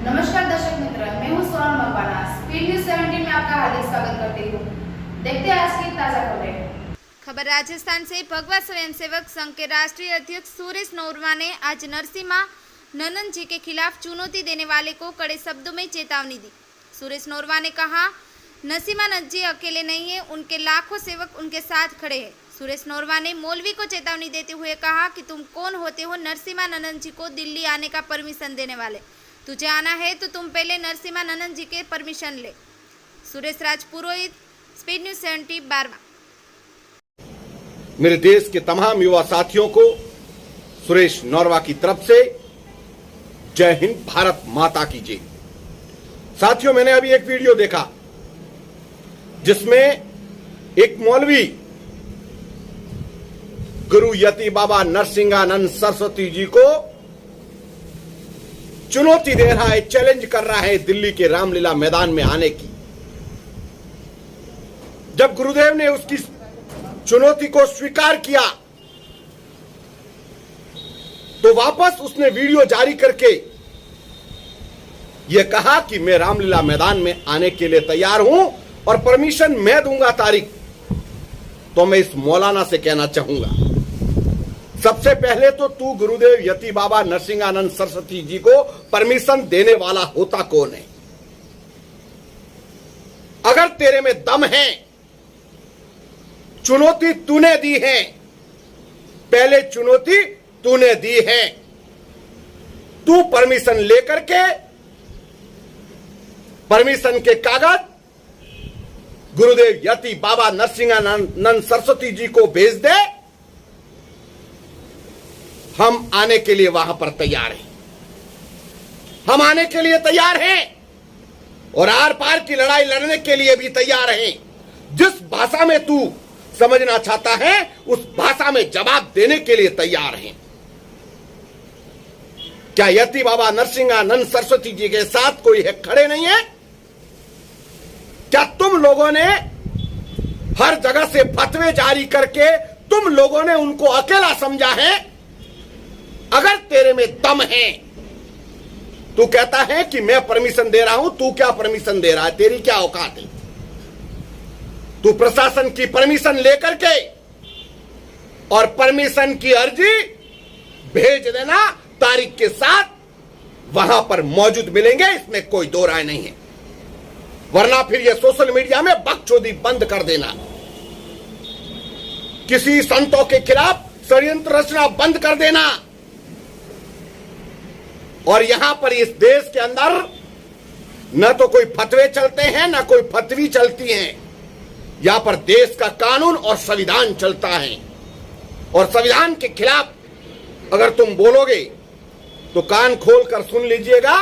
नमस्कार दर्शक मित्र, मैं हूं सोनल मकवाना। स्पीड न्यूज 17 में आपका हार्दिक स्वागत करती हूं। देखते हैं आज की ताजा खबरें। खबर राजस्थान से। भगवा स्वयंसेवक संघ के राष्ट्रीय अध्यक्ष सुरेश नोरवा ने आज नरसिम्हा ननन जी के खिलाफ चुनौती देने वाले को कड़े शब्दों में चेतावनी दी। सुरेश नोरवा ने कहा, नरसिम्हा नंद जी अकेले नहीं है, उनके लाखों सेवक उनके साथ खड़े हैं। सुरेश नोरवा ने मौलवी को चेतावनी देते हुए कहा कि तुम कौन होते हो नरसिम्हा ननन जी को दिल्ली आने का परमिशन देने वाले? तुझे आना है तो तुम पहले नरसिम्हा ननन जी के परमिशन ले। Suresh Raj Purohit, speed news 70 12। मेरे देश के तमाम युवा साथियों को सुरेश नोरवा की तरफ से जय हिंद, भारत माता की जय। साथियों, मैंने अभी एक वीडियो देखा जिसमें एक मौलवी गुरु यति बाबा नरसिंहानंद सरस्वती जी को चुनौती दे रहा है, चैलेंज कर रहा है दिल्ली के रामलीला मैदान में आने की। जब गुरुदेव ने उसकी चुनौती को स्वीकार किया तो वापस उसने वीडियो जारी करके यह कहा कि मैं रामलीला मैदान में आने के लिए तैयार हूं और परमिशन मैं दूंगा तारीख। तो मैं इस मौलाना से कहना चाहूंगा, सबसे पहले तो तू गुरुदेव यति बाबा नरसिंहानंद सरस्वती जी को परमिशन देने वाला होता कौन है? अगर तेरे में दम है, चुनौती तूने दी है, पहले चुनौती तूने दी है, तू परमिशन लेकर के परमिशन के कागज गुरुदेव यति बाबा नरसिंहानंद सरस्वती जी को भेज दे। हम आने के लिए वहां पर तैयार हैं, हम आने के लिए तैयार हैं और आर पार की लड़ाई लड़ने के लिए भी तैयार हैं। जिस भाषा में तू समझना चाहता है उस भाषा में जवाब देने के लिए तैयार हैं। क्या यति बाबा नरसिंहानंद सरस्वती जी के साथ कोई है खड़े नहीं है? क्या तुम लोगों ने हर जगह से फतवे जारी करके तुम लोगों ने उनको अकेला समझा है? अगर तेरे में दम है, तू कहता है कि मैं परमिशन दे रहा हूं, तू क्या परमिशन दे रहा है? तेरी क्या औकात है? तू प्रशासन की परमिशन लेकर के और परमिशन की अर्जी भेज देना, तारीख के साथ वहां पर मौजूद मिलेंगे, इसमें कोई दो राय नहीं है। वरना फिर यह सोशल मीडिया में बकचोदी बंद कर देना, किसी संतों के खिलाफ षड्यंत्र रचना बंद कर देना। और यहां पर इस देश के अंदर न तो कोई फतवे चलते हैं न कोई फतवी चलती हैं। यहां पर देश का कानून और संविधान चलता है और संविधान के खिलाफ अगर तुम बोलोगे तो कान खोल कर सुन लीजिएगा।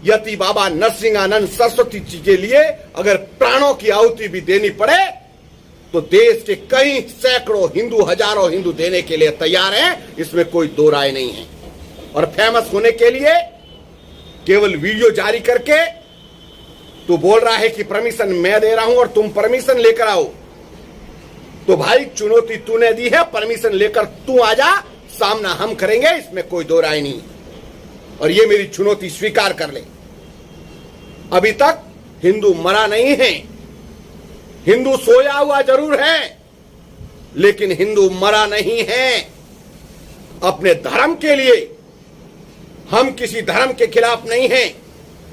यति बाबा नरसिंहानंद सरस्वती जी के लिए अगर प्राणों की आहुति भी देनी पड़े तो देश के कई सैकड़ों हिंदू, हजारों हिंदू देने के लिए तैयार हैं, इसमें कोई दो राय नहीं है। और फेमस होने के लिए केवल वीडियो जारी करके तू बोल रहा है कि परमिशन मैं दे रहा हूं और तुम परमिशन लेकर आओ। तो भाई, चुनौती तूने दी है, परमिशन लेकर तू आ जा, सामना हम करेंगे, इसमें कोई दो राय नहीं। और ये मेरी चुनौती स्वीकार कर ले। अभी तक हिंदू मरा नहीं है, हिंदू सोया हुआ जरूर है लेकिन हिंदू मरा नहीं है। अपने धर्म के लिए हम किसी धर्म के खिलाफ नहीं हैं,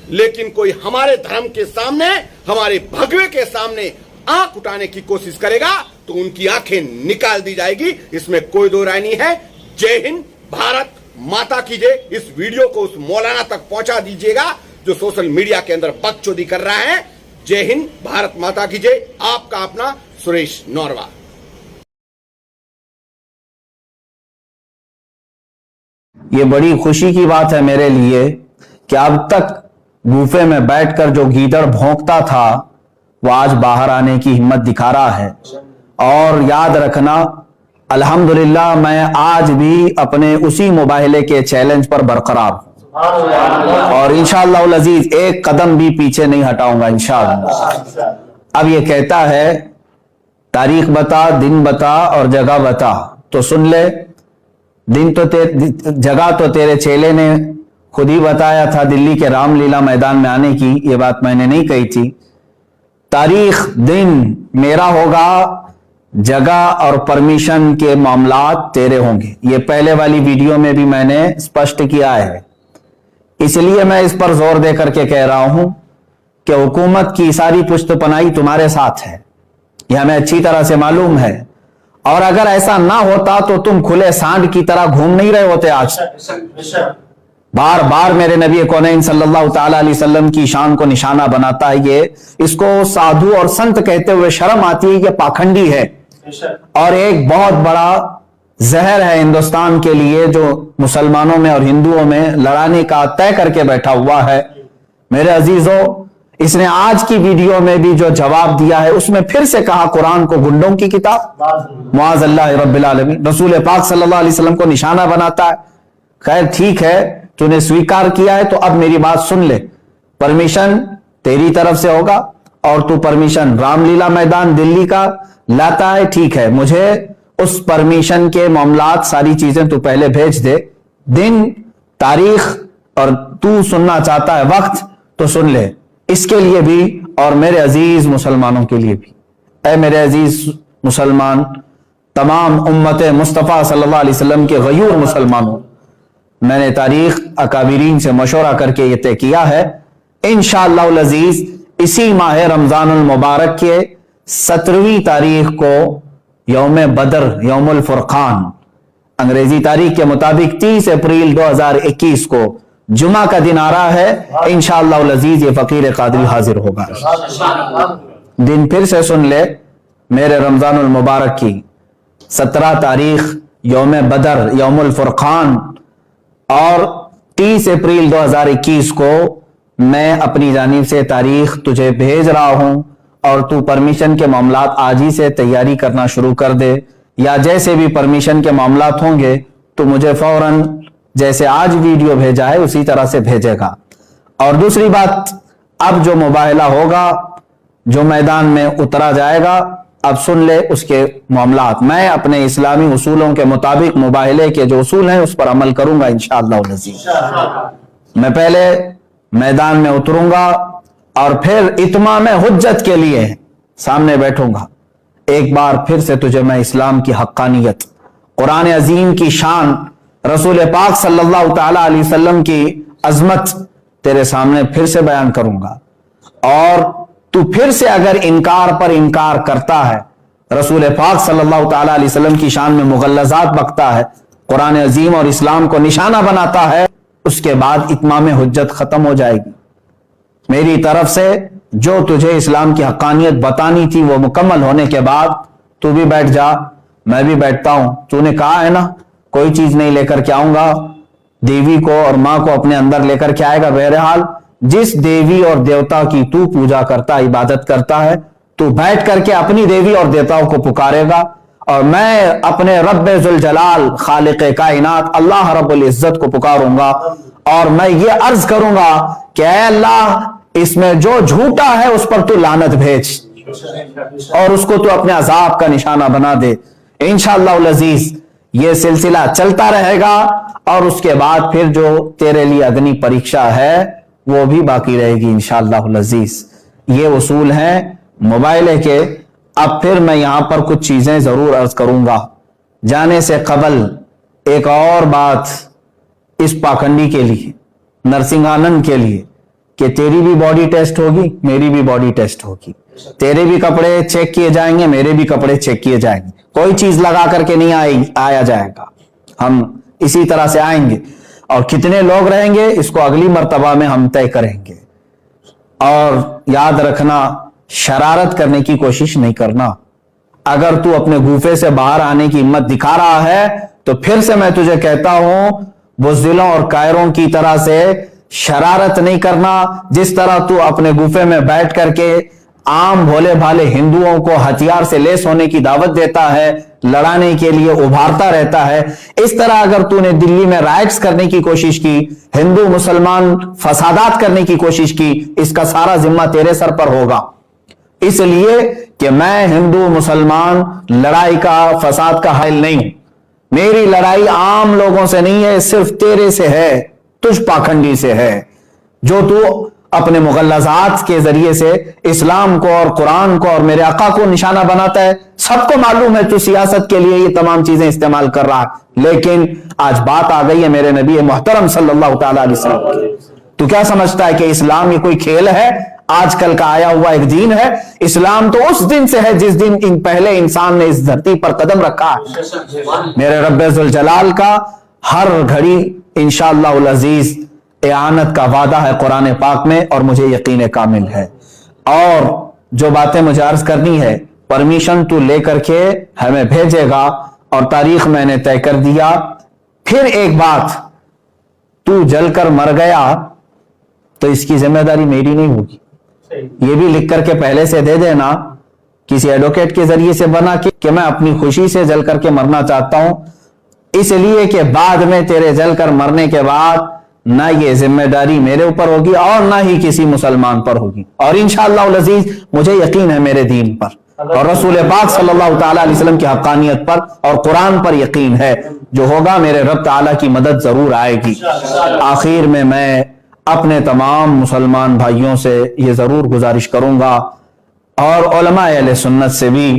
लेकिन कोई हमारे धर्म के सामने, हमारे भगवे के सामने आंख उठाने की कोशिश करेगा तो उनकी आंखें निकाल दी जाएगी, इसमें कोई दो राय नहीं है। जय हिंद, भारत माता की जय। इस वीडियो को उस मौलाना तक पहुंचा दीजिएगा जो सोशल मीडिया के अंदर बकचोदी कर रहा है। जय हिंद, भारत माता की जय। आपका अपना सुरेश नोरवा। ये बड़ी खुशी की बात है मेरे लिए कि अब तक गुफे में बैठकर जो गीदड़ भौंकता था वो आज बाहर आने की हिम्मत दिखा रहा है। और याद रखना, अल्हम्दुलिल्लाह मैं आज भी अपने उसी मुबाहिले के चैलेंज पर बरकरार हूं और इंशाअल्लाह उल अजीज एक कदम भी पीछे नहीं हटाऊंगा इंशाअल्लाह। अब ये कहता है, तारीख बता, दिन बता और जगह बता। तो सुन ले, दिन तो जगह तो तेरे चेले ने खुद ही बताया था दिल्ली के रामलीला मैदान में आने की, ये बात मैंने नहीं कही थी। तारीख दिन मेरा होगा, जगह और परमिशन के मामलात तेरे होंगे। ये पहले वाली वीडियो में भी मैंने स्पष्ट किया है, इसलिए मैं इस पर जोर दे करके कह रहा हूं कि हुकूमत की सारी पुश्तपनाही तुम्हारे साथ है, यह हमें अच्छी तरह से मालूम है। और अगर ऐसा ना होता तो तुम खुले सांड की तरह घूम नहीं रहे होते आज। बार बार मेरे नबी कौनैन सल्लल्लाहु ताला अलैहि वसल्लम की शान को निशाना बनाता है ये। इसको साधु और संत कहते हुए शर्म आती है, ये पाखंडी है और एक बहुत बड़ा जहर है हिंदुस्तान के लिए, जो मुसलमानों में और हिंदुओं में लड़ाने का तय करके बैठा हुआ है। मेरे अजीजों, इसने आज की वीडियो में भी जो जवाब दिया है उसमें फिर से कहा कुरान को गुंडों की किताब, मुआज़ल्लाह रब्बिल आलमीन। रसूल पाक सल्लल्लाहु अलैहि वसल्लम को निशाना बनाता है। खैर ठीक है, तूने स्वीकार किया है तो अब मेरी बात सुन ले। परमिशन तेरी तरफ से होगा और तू परमिशन रामलीला मैदान दिल्ली का लाता है, ठीक है। मुझे उस परमिशन के मामलात सारी चीजें तू पहले भेज दे, दिन तारीख, और तू सुनना चाहता है वक्त तो सुन ले। इसके लिए भी और मेरे अजीज मुसलमानों के लिए भी, ऐ मेरे अजीज मुसलमान, तमाम उम्मत मुस्तफ़ा सल्लल्लाहु अलैहि वसल्लम के गयूर मुसलमानों, मैंने तारीख अकाबिरीन से मशवरा करके ये तय किया है, इंशाअल्लाह अज़ीज इसी माह रमजानुल मुबारक के 17वीं तारीख को यौम बदर, यौमुल फुरकान, अंग्रेजी तारीख के मुताबिक 30 अप्रैल 2021 को जुमा का दिन आ रहा है। इंशाअल्लाह अज़ीज ये फकीर कादरी हाजिर होगा। दिन फिर से सुन ले, मेरे रमजानुल मुबारक की 17 तारीख यौम बदर, यौमुल फुरकान, और 30 अप्रैल 2021 को मैं अपनी जानिब से तारीख तुझे भेज रहा हूं और तू परमिशन के मामलात आज ही से तैयारी करना शुरू कर दे, या जैसे भी परमिशन के मामलात होंगे तो मुझे फौरन जैसे आज वीडियो भेजा है उसी तरह से भेजेगा। और दूसरी बात, अब जो मुबाहला होगा, जो मैदान में उतरा जाएगा, अब सुन ले उसके मामलात। मैं अपने इस्लामी उसूलों के मुताबिक मुबाहले के जो उसूल हैं उस पर अमल करूंगा इंशाअल्लाह अज़ीज़। मैं पहले मैदान में उतरूंगा और फिर इत्माम हुज्जत के लिए सामने बैठूंगा। एक बार फिर से तुझे मैं इस्लाम की हक्कानियत, कुरान अजीम की शान, रसूल पाक सल्लल्लाहु ताला अलैहि वसल्लम की अजमत तेरे सामने फिर से बयान करूंगा। और तू फिर से अगर इनकार पर इनकार करता है, रसूल पाक सल्लल्लाहु ताला अलैहि वसल्लम की शान में मुगल्लज़ात बकता है, कुरान अजीम और इस्लाम को निशाना बनाता है, उसके बाद इत्माम हुज्जत खत्म हो जाएगी। मेरी तरफ से जो तुझे इस्लाम की हक्कानियत बतानी थी वो मुकम्मल होने के बाद तू भी बैठ जा, मैं भी बैठता हूं। तूने कहा है ना कोई चीज नहीं लेकर के आऊंगा, देवी को और मां को अपने अंदर लेकर के आएगा। बहरहाल जिस देवी और देवता की तू पूजा करता, इबादत करता है, तू बैठ करके अपनी देवी और देवताओं को पुकारेगा और मैं अपने रब्बे जुल जलाल खालिक़े कायनात अल्लाह रब्बुल इज्जत को पुकारूंगा और मैं ये अर्ज करूंगा कि ऐ अल्लाह, इसमें जो झूठा है उस पर तू लानत भेज और उसको तू अपने अजाब का निशाना बना दे। इंशाअल्लाह अज़ीज ये सिलसिला चलता रहेगा और उसके बाद फिर जो तेरे लिए अग्नि परीक्षा है वो भी बाकी रहेगी इंशाअल्लाह अज़ीज। ये उसूल हैं मोबाइल के। अब फिर मैं यहां पर कुछ चीजें जरूर अर्ज करूंगा। जाने से कबल एक और बात इस पाखंडी के लिए, नरसिंहानंद के लिए, कि तेरी भी बॉडी टेस्ट होगी, मेरी भी बॉडी टेस्ट होगी, तेरे भी कपड़े चेक किए जाएंगे, मेरे भी कपड़े चेक किए जाएंगे। कोई चीज लगा करके नहीं आया जाएगा, हम इसी तरह से आएंगे और कितने लोग रहेंगे इसको अगली मर्तबा में हम तय करेंगे। और याद रखना, शरारत करने की कोशिश नहीं करना। अगर तू अपने गुफे से बाहर आने की हिम्मत दिखा रहा है तो फिर से मैं तुझे कहता हूं, बुज़दिलों और कायरों की तरह से शरारत नहीं करना। जिस तरह तू अपने गुफे में बैठ करके आम भोले भाले हिंदुओं को हथियार से लेस होने की दावत देता है, लड़ाने के लिए उभारता रहता है, इस तरह अगर तूने दिल्ली में राइट्स करने की कोशिश की, हिंदू मुसलमान फसादात करने की कोशिश की, इसका सारा जिम्मा तेरे सर पर होगा। इसलिए कि मैं हिंदू मुसलमान लड़ाई का, फसाद का हायल नहीं हूं। मेरी लड़ाई आम लोगों से नहीं है, सिर्फ तेरे से है। तुझ पाखंडी से है जो तू अपने मुगल्लज़ात के जरिए से इस्लाम को और कुरान को और मेरे आका को निशाना बनाता है। सबको मालूम है तू सियासत के लिए ये तमाम चीजें इस्तेमाल कर रहा है, लेकिन आज बात आ गई है मेरे नबी मोहतरम सल्लल्लाहु तआला अलैहि वसल्लम की। तू क्या समझता है कि इस्लाम ये कोई खेल है, आजकल का आया हुआ एक दीन है? इस्लाम तो उस दिन से है जिस दिन पहले इंसान ने इस धरती पर कदम रखा है। मेरे रब्बुल जलाल का हर घड़ी इंशाअल्लाहुल अजीज इआनत का वादा है कुरान पाक में, और मुझे यकीन कामिल है। और जो बातें मुझे अर्ज करनी है, परमिशन तू लेकर के हमें भेजेगा, और तारीख मैंने तय कर दिया। फिर एक बात, तू जलकर मर गया तो इसकी जिम्मेदारी मेरी नहीं होगी। ये भी लिख करके पहले से दे देना, किसी एडवोकेट के जरिए से बना कि मैं अपनी खुशी से जल करके मरना चाहता हूं, इसलिए कि बाद में तेरे जलकर मरने के बाद ना ये जिम्मेदारी मेरे ऊपर होगी और ना ही किसी मुसलमान पर होगी। और इंशाअल्लाह अजीज मुझे यकीन है मेरे दीन पर और रसूल पाक सल्लल्लाहु तआला अलैहि वसल्लम की हक्कानियत पर और कुरान पर यकीन है। जो होगा मेरे रब ताला की मदद जरूर आएगी। आखिर में मैं अपने तमाम मुसलमान भाइयों से ये जरूर गुजारिश करूंगा, और उलमा अहले सुन्नत से भी,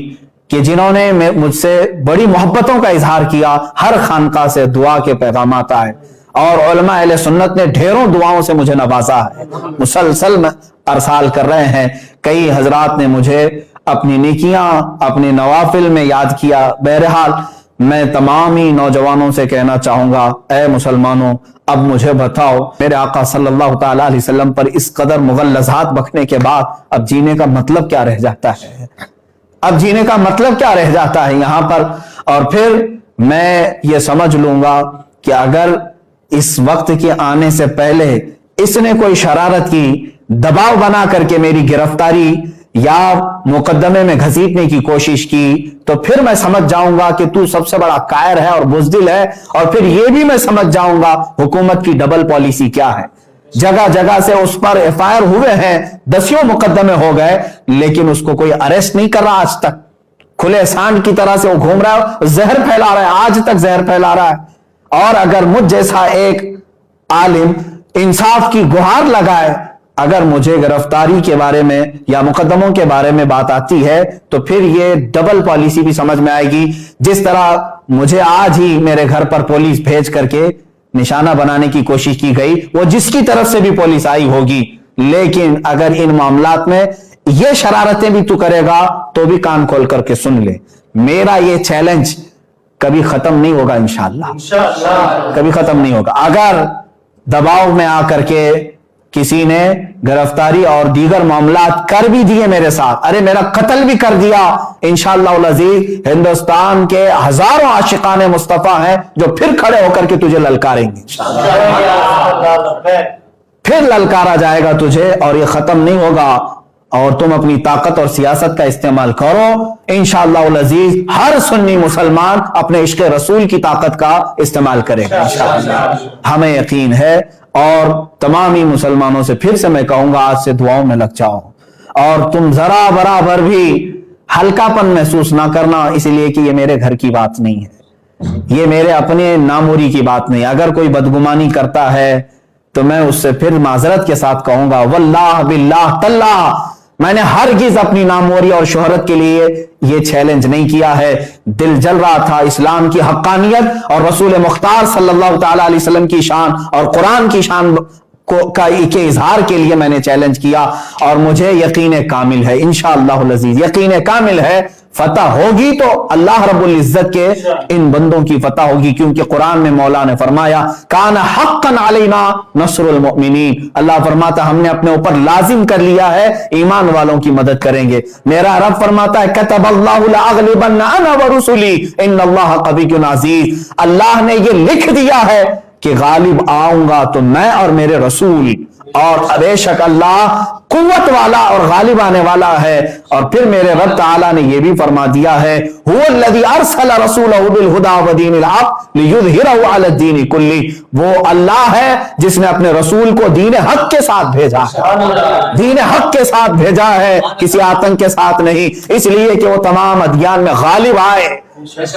कि जिन्होंने मुझसे बड़ी मोहब्बतों का इजहार किया, हर खानका से दुआ के पैगामात आए, और उलमा अहले सुन्नत ने ढेरों दुआओं से मुझे नवाजा है, मुसलसल अरसाल कर रहे हैं। कई हजरात ने मुझे अपनी नेकियां अपने नवाफिल में याद किया। बहरहाल मैं तमाम ही नौजवानों से कहना चाहूंगा, ए मुसलमानों, अब मुझे बताओ, मेरे आका सल्लल्लाहु तआला अलैहि वसल्लम पर इस कदर मुगल्लज़ात बकने के बाद अब जीने का मतलब क्या रह जाता है? अब जीने का मतलब क्या रह जाता है यहां पर? और फिर मैं ये समझ लूंगा कि अगर इस वक्त के आने से पहले इसने कोई शरारत की, दबाव बना करके मेरी गिरफ्तारी या मुकदमे में घसीटने की कोशिश की, तो फिर मैं समझ जाऊंगा कि तू सबसे बड़ा कायर है और बुज़दिल है। और फिर यह भी मैं समझ जाऊंगा हुकूमत की डबल पॉलिसी क्या है। जगह जगह से उस पर एफआईआर हुए हैं, दसियों मुकदमे हो गए, लेकिन उसको कोई अरेस्ट नहीं कर रहा आज तक। खुले सांड की तरह से वो घूम रहा है, जहर फैला रहा है, आज तक जहर फैला रहा है। और अगर मुझ जैसा एक आलिम इंसाफ की गुहार लगाए, अगर मुझे गिरफ्तारी के बारे में या मुकदमों के बारे में बात आती है, तो फिर ये डबल पॉलिसी भी समझ में आएगी। जिस तरह मुझे आज ही मेरे घर पर पुलिस भेज करके निशाना बनाने की कोशिश की गई, वो जिसकी तरफ से भी पुलिस आई होगी, लेकिन अगर इन मामलात में ये शरारतें भी तू करेगा तो भी कान खोल करके सुन ले, मेरा ये चैलेंज कभी खत्म नहीं होगा। इंशाअल्लाह कभी खत्म नहीं होगा। अगर दबाव में आकर के किसी ने गिरफ्तारी और दीगर मामलात कर भी दिए मेरे साथ, अरे मेरा कत्ल भी कर दिया, इंशाअल्लाह अज़ीज हिंदुस्तान के हजारों आशिकाने मुस्तफा हैं जो फिर खड़े होकर के तुझे ललकारेंगे। फिर ललकारा जाएगा तुझे, और ये खत्म नहीं होगा। और तुम अपनी ताकत और सियासत का इस्तेमाल करो, इंशाअल्लाह अज़ीज हर सुन्नी मुसलमान अपने इश्क़ रसूल की ताकत का इस्तेमाल करेगा इंशाअल्लाह। हमें यकीन है। और तमाम ही मुसलमानों से फिर से मैं कहूंगा, आज से दुआओं में लग जाओ, और तुम जरा बराबर भी हल्कापन महसूस ना करना, इसलिए कि ये मेरे घर की बात नहीं है, ये मेरे अपने नामोरी की बात नहीं। अगर कोई बदगुमानी करता है तो मैं उससे फिर माजरत के साथ कहूंगा, वल्लाह बिल्लाह तल्लाह, मैंने हरगिज अपनी नामोरी और शोहरत के लिए यह चैलेंज नहीं किया है। दिल जल रहा था इस्लाम की हक्कानियत और रसूल मुख्तार सल्लल्लाहु तआला अलैहि वसल्लम की शान और कुरान की शान के इजहार के लिए मैंने चैलेंज किया, और मुझे यकीन कामिल है इंशाअल्लाह अज़ीज, यकीन कामिल है फतह होगी तो अल्लाह रब्बुल इज्जत के इन बंदों की फतह होगी, क्योंकि कुरान में मौला ने फरमाया, काना हक्कन अलैना नस्रुल मुमिनीन, अल्लाह फरमाता हमने अपने ऊपर लाजिम कर लिया है, ईमान वालों की मदद करेंगे। मेरा रब फरमाता है, कतबल्लाहु लअग़लिबन्ना अना व रुसुली इन्नल्लाह क़विय्युन अज़ीज़, अल्लाह ने ये लिख दिया है कि गालिब आऊंगा तो मैं और मेरे रसूल, اور बेशक अल्लाह कुव्वत वाला और गालिब आने वाला है। और फिर मेरे रब ताला ने यह भी फरमा दिया है, हुवल्लज़ी अरसला रसूलहु बिल हुदा व दीनिल हक़ लियुज़हिरहु अला दीनि कुल्ली, वो अल्लाह है जिसने अपने रसूल को दीन हक के साथ भेजा है, दीन हक के साथ भेजा है, किसी आतंक के साथ नहीं, इसलिए कि वो तमाम अदियान में गालिब आए।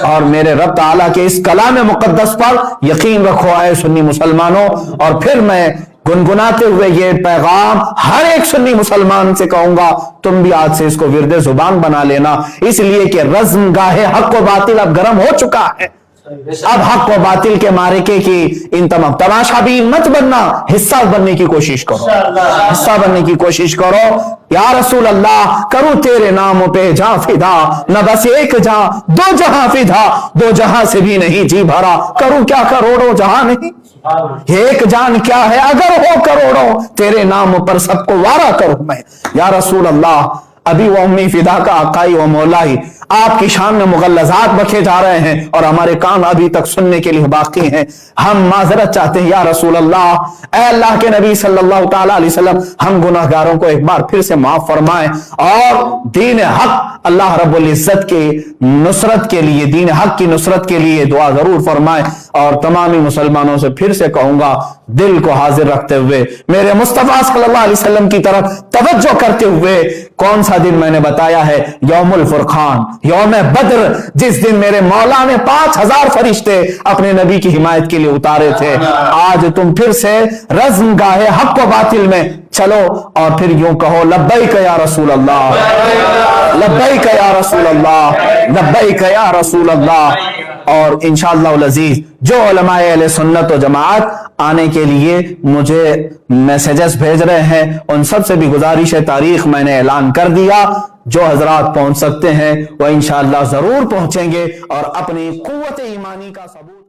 और मेरे रब ताला के इस कलाम मुकद्दस पर यकीन रखो आए सुन्नी मुसलमानों। और फिर मैं गुनगुनाते हुए ये पैगाम हर एक सुन्नी मुसलमान से कहूंगा, तुम भी आज से इसको विरदे जुबान बना लेना, इसलिए कि रज़्म गाहे हक व बातिल अब गर्म हो चुका है। अब हक व बातिल के मारिके की इन तमाम तमाशाबीन मत बनना, हिस्सा बनने की कोशिश करो, हिस्सा बनने की कोशिश करो। या रसूल अल्लाह करूं तेरे नाम पे जहां फिदा, न बस एक जहां दो जहां फिदा, दो जहां से भी नहीं जी भरा, करूं क्या करोड़ों जहां नहीं, एक जान क्या है अगर हो करोड़ों, तेरे नाम पर सबको वारा करूं मैं। या रसूल अल्लाह अभी वो उम्मी फिदा का आकाई व मौलाई आपकी शान में मुगल्लज़ात बखे जा रहे हैं और हमारे कान अभी तक सुनने के लिए बाकी हैं। हम माजरत चाहते हैं या रसूल अल्लाह, ऐ अल्लाह के नबी सल्लल्लाहु ताला अलैहि वसल्लम, हम गुनाहगारों को एक बार फिर से माफ फरमाएं और दीन हक अल्लाह रब्बुल इज्जत के नुसरत के लिए, दीन हक की नुसरत के लिए दुआ जरूर फरमाएं। और तमामी मुसलमानों से फिर से कहूंगा, दिल को हाजिर रखते हुए मेरे मुस्तफा सल्लल्लाहु अलैहि वसल्लम की तरफ तवज्जो करते हुए, कौन सा दिन मैंने बताया है? यौमुल फुरकान, यौम बद्र, जिस दिन मेरे मौला ने 5000 फरिश्ते अपने नबी की हिमायत के लिए उतारे थे। आज तुम फिर से रज़्म गाहे हक व बातिल में चलो और फिर यूं कहो, लब्बैक या रसूल अल्लाह, लब्बैक या रसूल अल्लाह, लब्बैक या रसूल अल्लाह। और इंशाअल्लाह अज़ीज जो उलमाए अहले सुन्नत व जमाअत आने के लिए मुझे मैसेजेस भेज रहे हैं, उन सब से भी गुजारिश है, तारीख मैंने ऐलान कर दिया, जो हजरात पहुंच सकते हैं वह इंशाअल्लाह जरूर पहुंचेंगे और अपनी कुव्वत ईमानी का सबूत